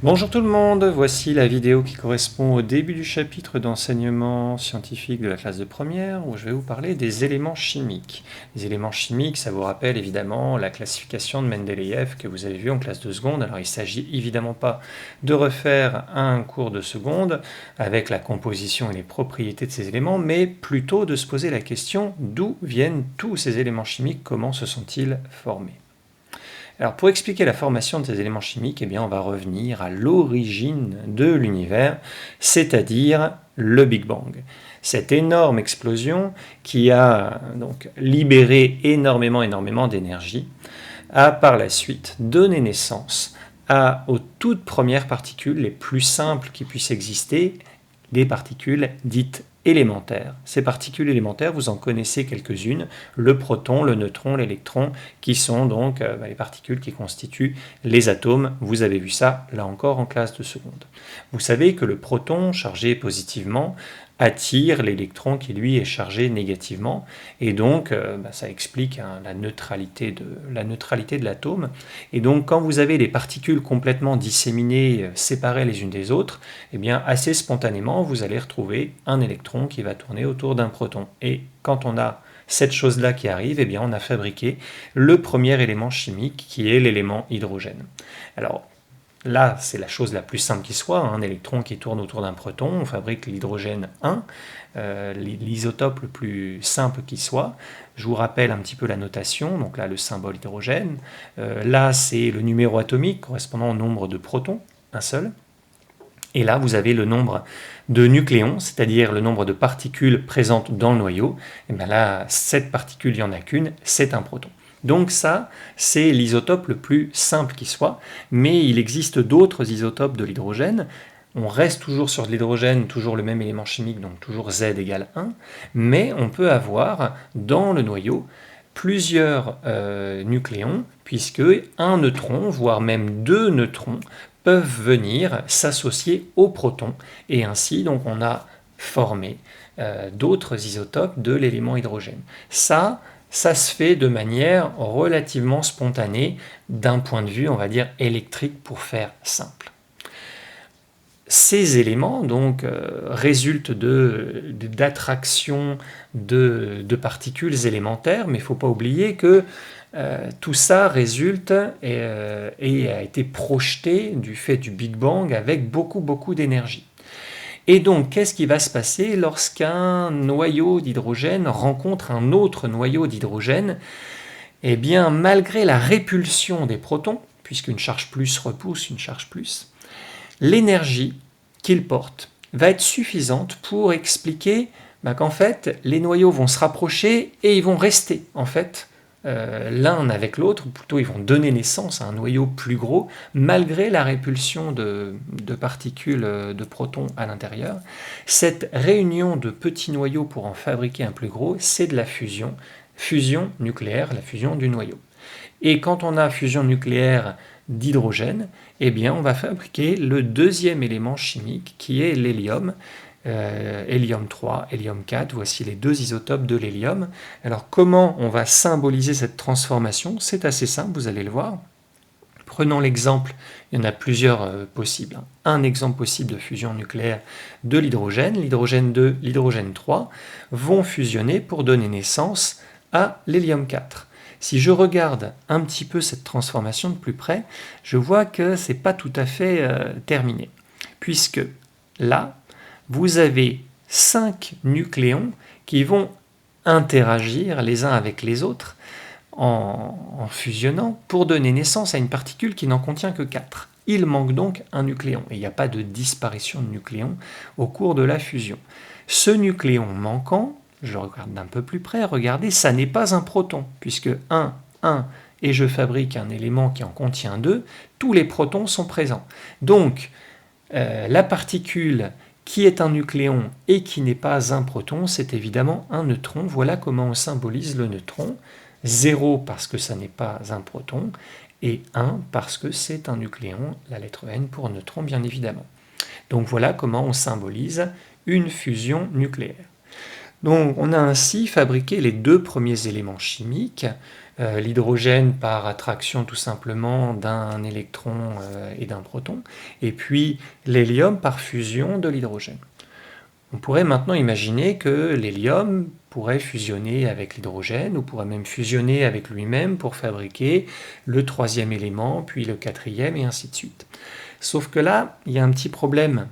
Bonjour tout le monde, voici la vidéo qui correspond au début du chapitre d'enseignement scientifique de la classe de première où je vais vous parler des éléments chimiques. Les éléments chimiques, ça vous rappelle évidemment la classification de Mendeleïev que vous avez vu en classe de seconde. Alors il ne s'agit évidemment pas de refaire un cours de seconde avec la composition et les propriétés de ces éléments, mais plutôt de se poser la question d'où viennent tous ces éléments chimiques, comment se sont-ils formés. Alors pour expliquer la formation de ces éléments chimiques, eh bien, on va revenir à l'origine de l'univers, c'est-à-dire le Big Bang. Cette énorme explosion qui a donc libéré énormément d'énergie a par la suite donné naissance aux toutes premières particules les plus simples qui puissent exister, des particules dites élémentaires. Ces particules élémentaires, vous en connaissez quelques-unes, le proton, le neutron, l'électron, qui sont donc les particules qui constituent les atomes. Vous avez vu ça, là encore, en classe de seconde. Vous savez que le proton, chargé positivement, attire l'électron qui lui est chargé négativement, et donc ça explique la neutralité de l'atome. Et donc quand vous avez des particules complètement disséminées, séparées les unes des autres, eh bien assez spontanément vous allez retrouver un électron qui va tourner autour d'un proton. Et quand on a cette chose-là qui arrive, eh bien on a fabriqué le premier élément chimique qui est l'élément hydrogène. Alors là, c'est la chose la plus simple qui soit, un électron qui tourne autour d'un proton, on fabrique l'hydrogène 1, l'isotope le plus simple qui soit. Je vous rappelle un petit peu la notation, donc là le symbole hydrogène, là c'est le numéro atomique correspondant au nombre de protons, un seul. Et là, vous avez le nombre de nucléons, c'est-à-dire le nombre de particules présentes dans le noyau. Et bien là, cette particule, il n'y en a qu'une, c'est un proton. Donc ça, c'est l'isotope le plus simple qui soit, mais il existe d'autres isotopes de l'hydrogène. On reste toujours sur de l'hydrogène, toujours le même élément chimique, donc toujours Z égale 1, mais on peut avoir dans le noyau plusieurs nucléons, puisque un neutron, voire même deux neutrons, peuvent venir s'associer au proton, et ainsi donc on a formé d'autres isotopes de l'élément hydrogène. Ça se fait de manière relativement spontanée d'un point de vue, on va dire, électrique pour faire simple. Ces éléments donc résultent d'attraction de particules élémentaires, mais il ne faut pas oublier que tout ça résulte et a été projeté du fait du Big Bang avec beaucoup d'énergie. Et donc, qu'est-ce qui va se passer lorsqu'un noyau d'hydrogène rencontre un autre noyau d'hydrogène? Eh bien, malgré la répulsion des protons, puisqu'une charge plus repousse une charge plus, l'énergie qu'il porte va être suffisante pour expliquer qu'en fait, les noyaux vont se rapprocher et ils vont rester, en fait, l'un avec l'autre, ou plutôt ils vont donner naissance à un noyau plus gros, malgré la répulsion de particules de protons à l'intérieur. Cette réunion de petits noyaux pour en fabriquer un plus gros, c'est de la fusion nucléaire, la fusion du noyau. Et quand on a fusion nucléaire d'hydrogène, eh bien on va fabriquer le deuxième élément chimique qui est l'hélium. Hélium 3, hélium 4, voici les deux isotopes de l'hélium. Alors comment on va symboliser cette transformation? C'est assez simple, vous allez le voir. Prenons l'exemple, il y en a plusieurs possibles. Un exemple possible de fusion nucléaire de l'hydrogène 2, l'hydrogène 3 vont fusionner pour donner naissance à l'hélium 4. Si je regarde un petit peu cette transformation de plus près, je vois que ce n'est pas tout à fait terminé. Puisque là, vous avez 5 nucléons qui vont interagir les uns avec les autres en fusionnant pour donner naissance à une particule qui n'en contient que 4. Il manque donc un nucléon et il n'y a pas de disparition de nucléon au cours de la fusion. Ce nucléon manquant, je regarde d'un peu plus près, regardez, ça n'est pas un proton, puisque 1, et je fabrique un élément qui en contient 2, tous les protons sont présents. Donc, la particule qui est un nucléon et qui n'est pas un proton, c'est évidemment un neutron. Voilà comment on symbolise le neutron. 0 parce que ça n'est pas un proton, et 1 parce que c'est un nucléon, la lettre N pour neutron bien évidemment. Donc voilà comment on symbolise une fusion nucléaire. Donc on a ainsi fabriqué les deux premiers éléments chimiques, l'hydrogène par attraction tout simplement d'un électron et d'un proton, et puis l'hélium par fusion de l'hydrogène. On pourrait maintenant imaginer que l'hélium pourrait fusionner avec l'hydrogène, ou pourrait même fusionner avec lui-même pour fabriquer le troisième élément, puis le quatrième, et ainsi de suite. Sauf que là, il y a un petit problème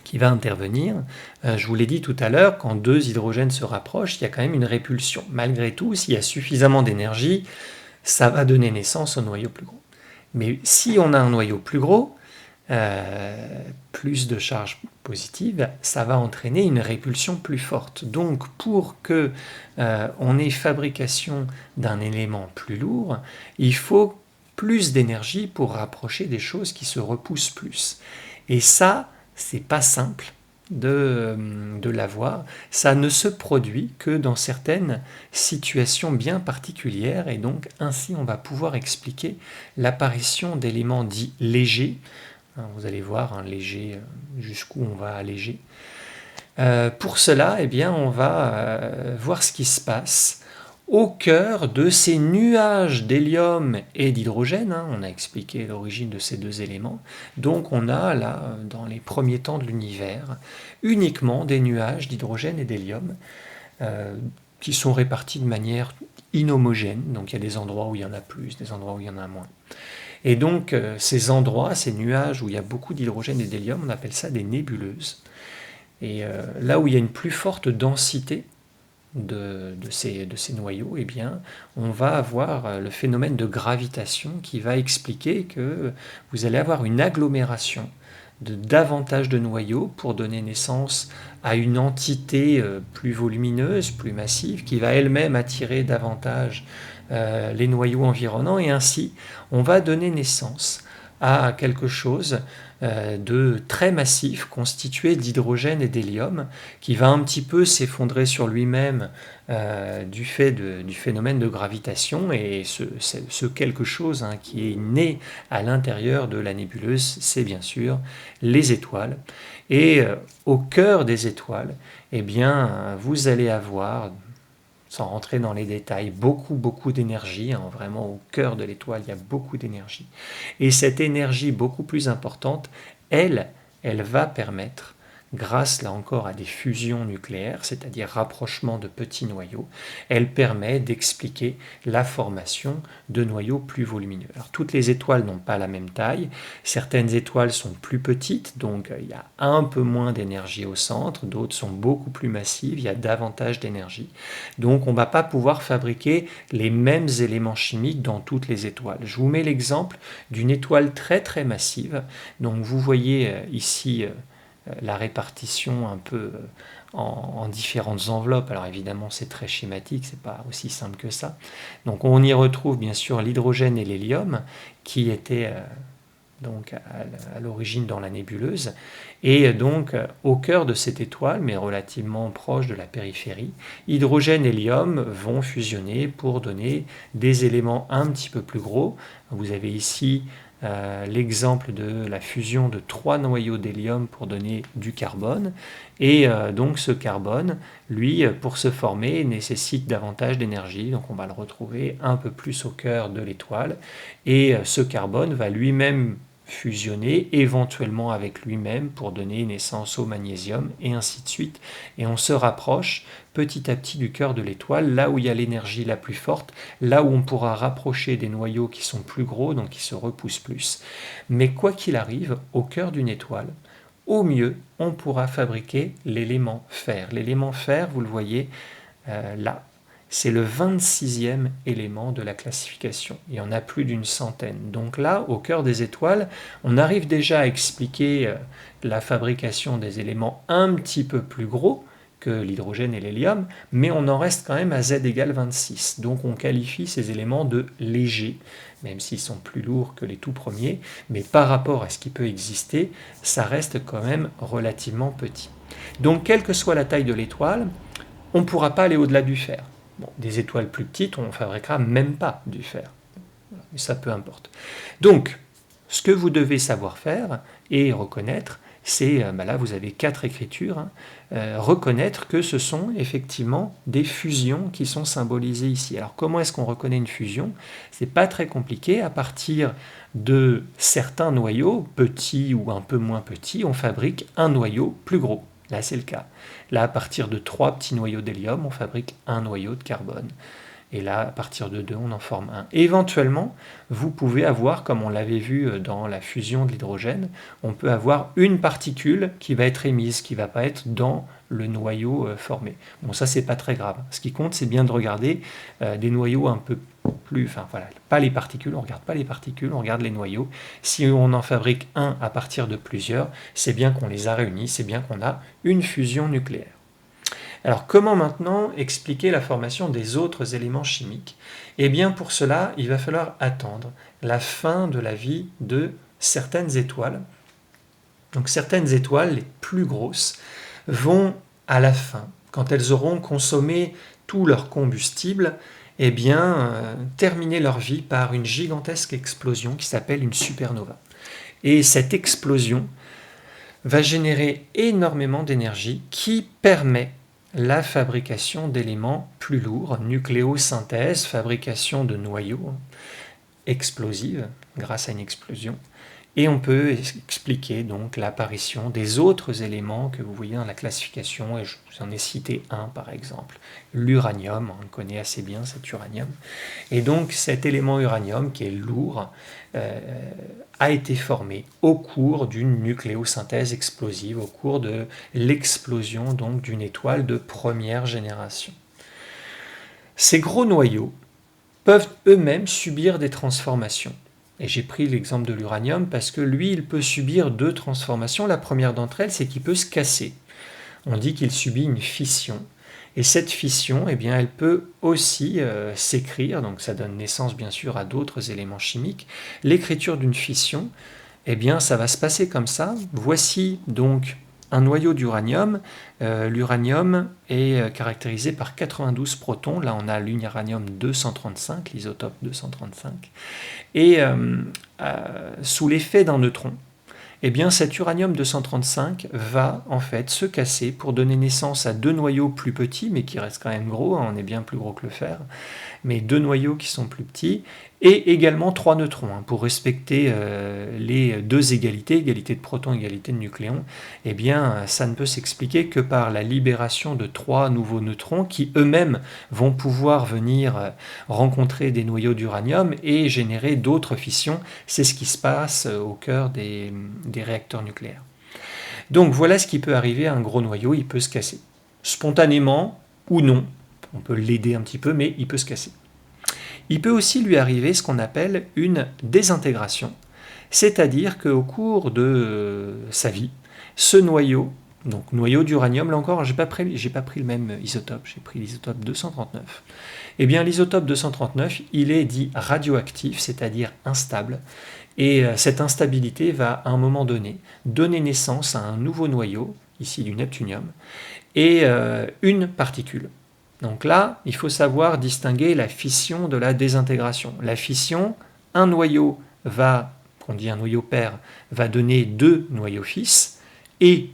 qui va intervenir. Je vous l'ai dit tout à l'heure, quand deux hydrogènes se rapprochent, il y a quand même une répulsion. Malgré tout, s'il y a suffisamment d'énergie, ça va donner naissance au noyau plus gros. Mais si on a un noyau plus gros, plus de charge positive, ça va entraîner une répulsion plus forte. Donc pour que on ait fabrication d'un élément plus lourd, il faut plus d'énergie pour rapprocher des choses qui se repoussent plus. Et ça, c'est pas simple de l'avoir. Ça ne se produit que dans certaines situations bien particulières, et donc ainsi on va pouvoir expliquer l'apparition d'éléments dits légers. Vous allez voir, un léger, jusqu'où on va alléger. Pour cela, eh bien, on va voir ce qui se passe au cœur de ces nuages d'hélium et d'hydrogène. On a expliqué l'origine de ces deux éléments. Donc on a là, dans les premiers temps de l'univers, uniquement des nuages d'hydrogène et d'hélium qui sont répartis de manière inhomogène. Donc il y a des endroits où il y en a plus, des endroits où il y en a moins. Et donc ces endroits, ces nuages où il y a beaucoup d'hydrogène et d'hélium, on appelle ça des nébuleuses. Et là où il y a une plus forte densité de ces noyaux, eh bien, on va avoir le phénomène de gravitation qui va expliquer que vous allez avoir une agglomération de davantage de noyaux pour donner naissance à une entité plus volumineuse, plus massive, qui va elle-même attirer davantage les noyaux environnants, et ainsi on va donner naissance à quelque chose de très massif constitué d'hydrogène et d'hélium qui va un petit peu s'effondrer sur lui-même du fait du phénomène de gravitation, et ce quelque chose qui est né à l'intérieur de la nébuleuse, c'est bien sûr les étoiles. Et au cœur des étoiles, eh bien, vous allez avoir, sans rentrer dans les détails, beaucoup d'énergie, vraiment au cœur de l'étoile, il y a beaucoup d'énergie. Et cette énergie beaucoup plus importante, elle va permettre, grâce là encore à des fusions nucléaires, c'est-à-dire rapprochement de petits noyaux, elle permet d'expliquer la formation de noyaux plus volumineux. Alors, toutes les étoiles n'ont pas la même taille, certaines étoiles sont plus petites, donc il y a un peu moins d'énergie au centre, d'autres sont beaucoup plus massives, il y a davantage d'énergie. Donc on ne va pas pouvoir fabriquer les mêmes éléments chimiques dans toutes les étoiles. Je vous mets l'exemple d'une étoile très massive. Donc vous voyez ici la répartition un peu en différentes enveloppes. Alors évidemment c'est très schématique, c'est pas aussi simple que ça. Donc on y retrouve bien sûr l'hydrogène et l'hélium qui étaient donc à l'origine dans la nébuleuse, et donc au cœur de cette étoile, mais relativement proche de la périphérie, hydrogène et hélium vont fusionner pour donner des éléments un petit peu plus gros. Vous avez ici l'exemple de la fusion de 3 noyaux d'hélium pour donner du carbone, et donc ce carbone, lui, pour se former, nécessite davantage d'énergie, donc on va le retrouver un peu plus au cœur de l'étoile, et ce carbone va lui-même fusionner éventuellement avec lui-même pour donner naissance au magnésium, et ainsi de suite. Et on se rapproche petit à petit du cœur de l'étoile, là où il y a l'énergie la plus forte, là où on pourra rapprocher des noyaux qui sont plus gros, donc qui se repoussent plus. Mais quoi qu'il arrive, au cœur d'une étoile, au mieux, on pourra fabriquer l'élément fer. L'élément fer, vous le voyez là, c'est le 26e élément de la classification. Il y en a plus d'une centaine. Donc là, au cœur des étoiles, on arrive déjà à expliquer la fabrication des éléments un petit peu plus gros que l'hydrogène et l'hélium, mais on en reste quand même à Z égale 26. Donc on qualifie ces éléments de légers, même s'ils sont plus lourds que les tout premiers, mais par rapport à ce qui peut exister, ça reste quand même relativement petit. Donc quelle que soit la taille de l'étoile, on ne pourra pas aller au-delà du fer. Bon, des étoiles plus petites, on ne fabriquera même pas du fer. Mais ça, peu importe. Donc, ce que vous devez savoir faire et reconnaître, c'est, là vous avez 4 écritures, hein, reconnaître que ce sont effectivement des fusions qui sont symbolisées ici. Alors comment est-ce qu'on reconnaît une fusion? C'est pas très compliqué. À partir de certains noyaux, petits ou un peu moins petits, on fabrique un noyau plus gros. Là c'est le cas. Là à partir de 3 petits noyaux d'hélium, on fabrique un noyau de carbone. Et là, à partir de 2, on en forme un. Éventuellement, vous pouvez avoir, comme on l'avait vu dans la fusion de l'hydrogène, on peut avoir une particule qui va être émise, qui ne va pas être dans le noyau formé. Bon, ça, c'est pas très grave. Ce qui compte, c'est bien de regarder des noyaux un peu plus... Enfin, voilà, pas les particules, on ne regarde pas les particules, on regarde les noyaux. Si on en fabrique un à partir de plusieurs, c'est bien qu'on les a réunis, c'est bien qu'on a une fusion nucléaire. Alors comment maintenant expliquer la formation des autres éléments chimiques? Eh bien pour cela, il va falloir attendre la fin de la vie de certaines étoiles. Donc certaines étoiles, les plus grosses, vont à la fin, quand elles auront consommé tout leur combustible, eh bien terminer leur vie par une gigantesque explosion qui s'appelle une supernova. Et cette explosion va générer énormément d'énergie qui permet la fabrication d'éléments plus lourds, nucléosynthèse, fabrication de noyaux explosives grâce à une explosion. Et on peut expliquer donc l'apparition des autres éléments que vous voyez dans la classification, et je vous en ai cité un par exemple, l'uranium, on connaît assez bien cet uranium. Et donc cet élément uranium qui est lourd a été formé au cours d'une nucléosynthèse explosive, au cours de l'explosion donc d'une étoile de première génération. Ces gros noyaux peuvent eux-mêmes subir des transformations. Et j'ai pris l'exemple de l'uranium parce que lui, il peut subir 2 transformations. La première d'entre elles, c'est qu'il peut se casser. On dit qu'il subit une fission. Et cette fission, eh bien, elle peut aussi s'écrire, donc ça donne naissance bien sûr à d'autres éléments chimiques. L'écriture d'une fission, eh bien, ça va se passer comme ça. Voici donc un noyau d'uranium. L'uranium est caractérisé par 92 protons. Là, on a l'uranium 235, l'isotope 235. Et sous l'effet d'un neutron, eh bien, cet uranium 235 va en fait se casser pour donner naissance à 2 noyaux plus petits, mais qui restent quand même gros, hein, on est bien plus gros que le fer, mais 2 noyaux qui sont plus petits, et également 3 neutrons, hein, pour respecter les 2 égalités, égalité de protons, égalité de nucléons. Eh bien, ça ne peut s'expliquer que par la libération de 3 nouveaux neutrons qui eux-mêmes vont pouvoir venir rencontrer des noyaux d'uranium et générer d'autres fissions. C'est ce qui se passe au cœur des réacteurs nucléaires. Donc voilà ce qui peut arriver à un gros noyau, il peut se casser. Spontanément ou non, on peut l'aider un petit peu, mais il peut se casser. Il peut aussi lui arriver ce qu'on appelle une désintégration, c'est-à-dire qu'au cours de sa vie, ce noyau, donc noyau d'uranium, là encore, j'ai pas pris le même isotope, j'ai pris l'isotope 239. Eh bien l'isotope 239, il est dit radioactif, c'est-à-dire instable, et cette instabilité va à un moment donné donner naissance à un nouveau noyau, ici du neptunium, et une particule. Donc là, il faut savoir distinguer la fission de la désintégration. La fission, un noyau qu'on dit un noyau pair, va donner 2 noyaux fils et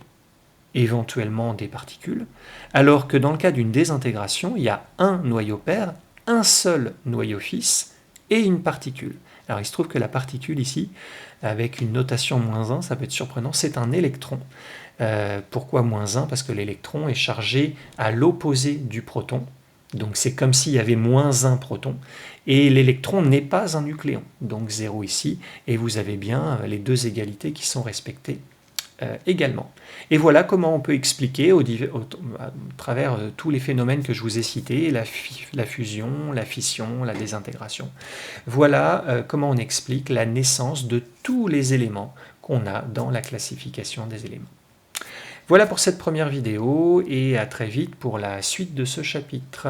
éventuellement des particules, alors que dans le cas d'une désintégration, il y a un noyau pair, un seul noyau fils et une particule. Alors il se trouve que la particule ici, avec une notation -1, ça peut être surprenant, c'est un électron. Pourquoi -1? Parce que l'électron est chargé à l'opposé du proton. Donc c'est comme s'il y avait -1 proton. Et l'électron n'est pas un nucléon. Donc 0 ici. Et vous avez bien les 2 égalités qui sont respectées également. Et voilà comment on peut expliquer à travers tous les phénomènes que je vous ai cités, la fusion, la fission, la désintégration. Voilà comment on explique la naissance de tous les éléments qu'on a dans la classification des éléments. Voilà pour cette première vidéo et à très vite pour la suite de ce chapitre.